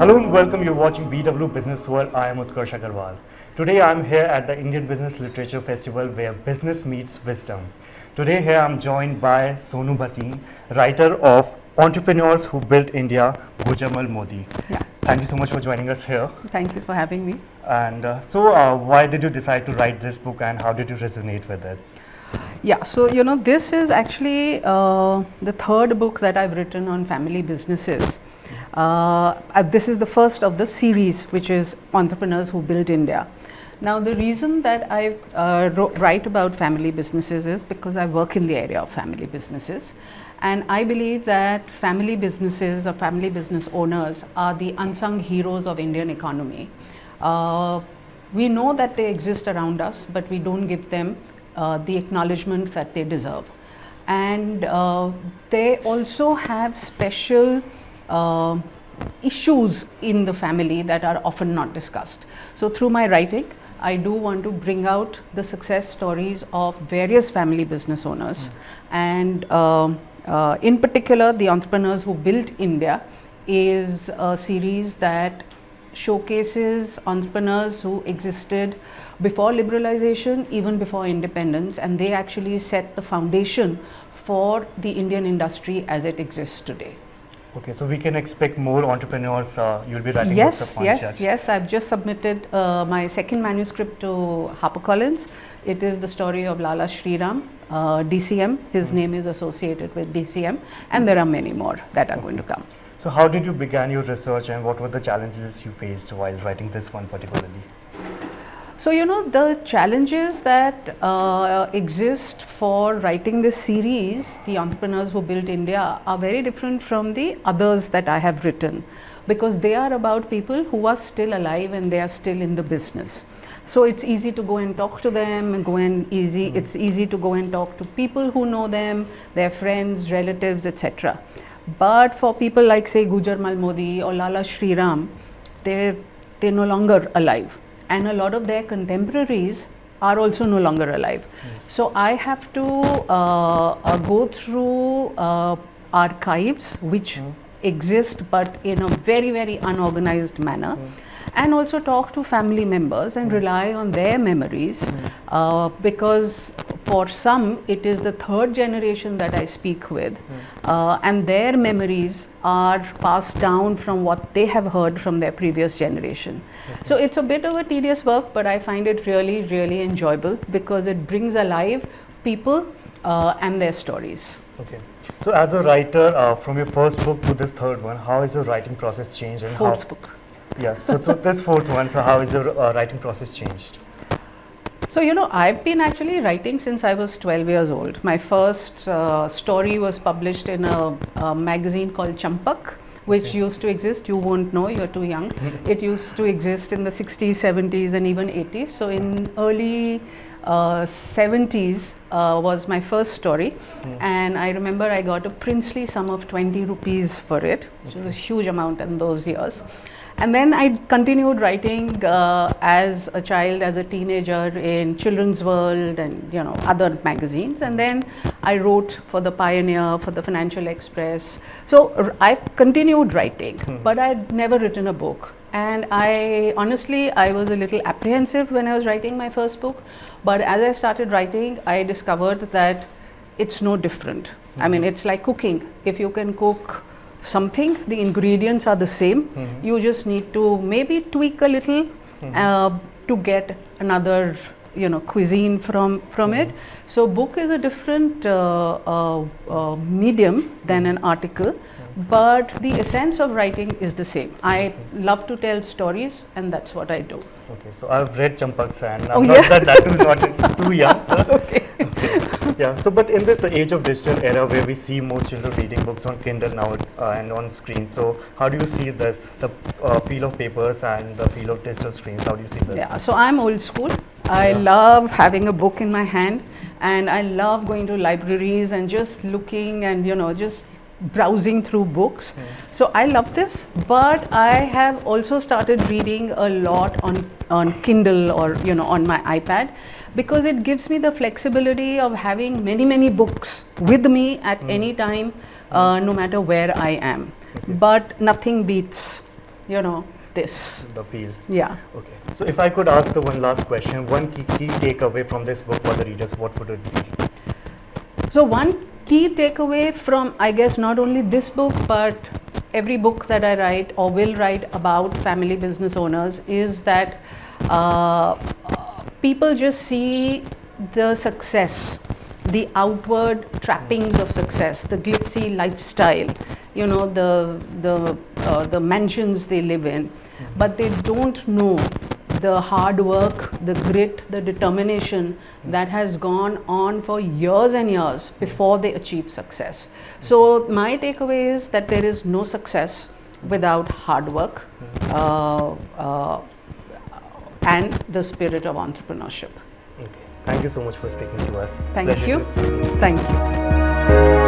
Hello and welcome. You're watching BW Business World. I am Utkarsh Agarwal. Today I'm here at the Indian Business Literature Festival where business meets wisdom. Today here I'm joined by Sonu Bhasin, writer of Entrepreneurs Who Built India, Gujarmal Modi. Yeah. Thank you so much for joining us here. Thank you for having me. And why did you decide to write this book and how did you resonate with it? Yeah, so this is actually the third book that I've written on family businesses. This is the first of the series, which is Entrepreneurs Who Built India. Now, the reason that I write about family businesses is because I work in the area of family businesses. And I believe that family businesses or family business owners are the unsung heroes of Indian economy. We know that they exist around us, but we don't give them the acknowledgement that they deserve. And they also have special issues in the family that are often not discussed. So through my writing, I do want to bring out the success stories of various family business owners. And in particular, the Entrepreneurs Who Built India is a series that showcases entrepreneurs who existed before liberalization, even before independence, and they actually set the foundation for the Indian industry as it exists today. Okay, so we can expect more entrepreneurs. You'll be writing Yes, books upon yes, yes. I've just submitted my second manuscript to HarperCollins. It is the story of Lala Shriram, DCM. His name is associated with DCM, and there are many more that are going to come. So how did you begin your research and what were the challenges you faced while writing this one particularly? So, the challenges that exist for writing this series, The Entrepreneurs Who Built India, are very different from the others that I have written, because they are about people who are still alive and they are still in the business. So it's easy to go and talk to them and it's easy to go and talk to people who know them, their friends, relatives, etc. But for people like, say, Gujarmal Modi or Lala Shriram, they're no longer alive. And a lot of their contemporaries are also no longer alive. Yes. So I have to go through archives which exist but in a very, very unorganized manner, and also talk to family members and rely on their memories, because for some it is the third generation that I speak with, and their memories are passed down from what they have heard from their previous generation. So it's a bit of a tedious work, but I find it really, really enjoyable because it brings alive people and their stories. Okay. So as a writer, from your first book to this third one, how is your writing process changed? And Fourth book. Yes. So this fourth one, so how is your writing process changed? So, I've been actually writing since I was 12 years old. My first story was published in a magazine called Champak, which used to exist. You won't know, you're too young. It used to exist in the 60s, 70s and even 80s. So in early 70s was my first story, and I remember I got a princely sum of 20 rupees for it, which was a huge amount in those years. And then I continued writing as a child, as a teenager, in Children's World and other magazines. And then I wrote for the Pioneer, for the Financial Express. So I continued writing, but I'd never written a book. And I was a little apprehensive when I was writing my first book. But as I started writing, I discovered that it's no different. I mean, it's like cooking. If you can cook something, the ingredients are the same. You just need to maybe tweak a little to get another cuisine from it. So book is a different medium than an article, but the essence of writing is the same. I love to tell stories, and that's what I do. Okay, so I've read Champak's and I'm not too young. So. Okay. Yeah, so but in this age of digital era where we see most children reading books on Kindle now and on screen, so how do you see this, the feel of papers and the feel of digital screens? How do you see this? Yeah, so I'm old school. I love having a book in my hand, and I love going to libraries and just looking and just browsing through books. So I love this, but I have also started reading a lot on Kindle or on my iPad, because it gives me the flexibility of having many books with me at any time, no matter where I am. But nothing beats this. The feel. Yeah. Okay. So if I could ask the one last question, one key takeaway from this book for the readers, what would it be? So one key takeaway from, I guess, not only this book, but every book that I write or will write about family business owners is that people just see the success, the outward trappings of success, the glitzy lifestyle, the mansions they live in, but they don't know the hard work, the grit, the determination that has gone on for years and years before they achieve success. So my takeaway is that there is no success without hard work and the spirit of entrepreneurship. Okay. Thank you so much for speaking to us. Thank Pleasure you. to- Thank you.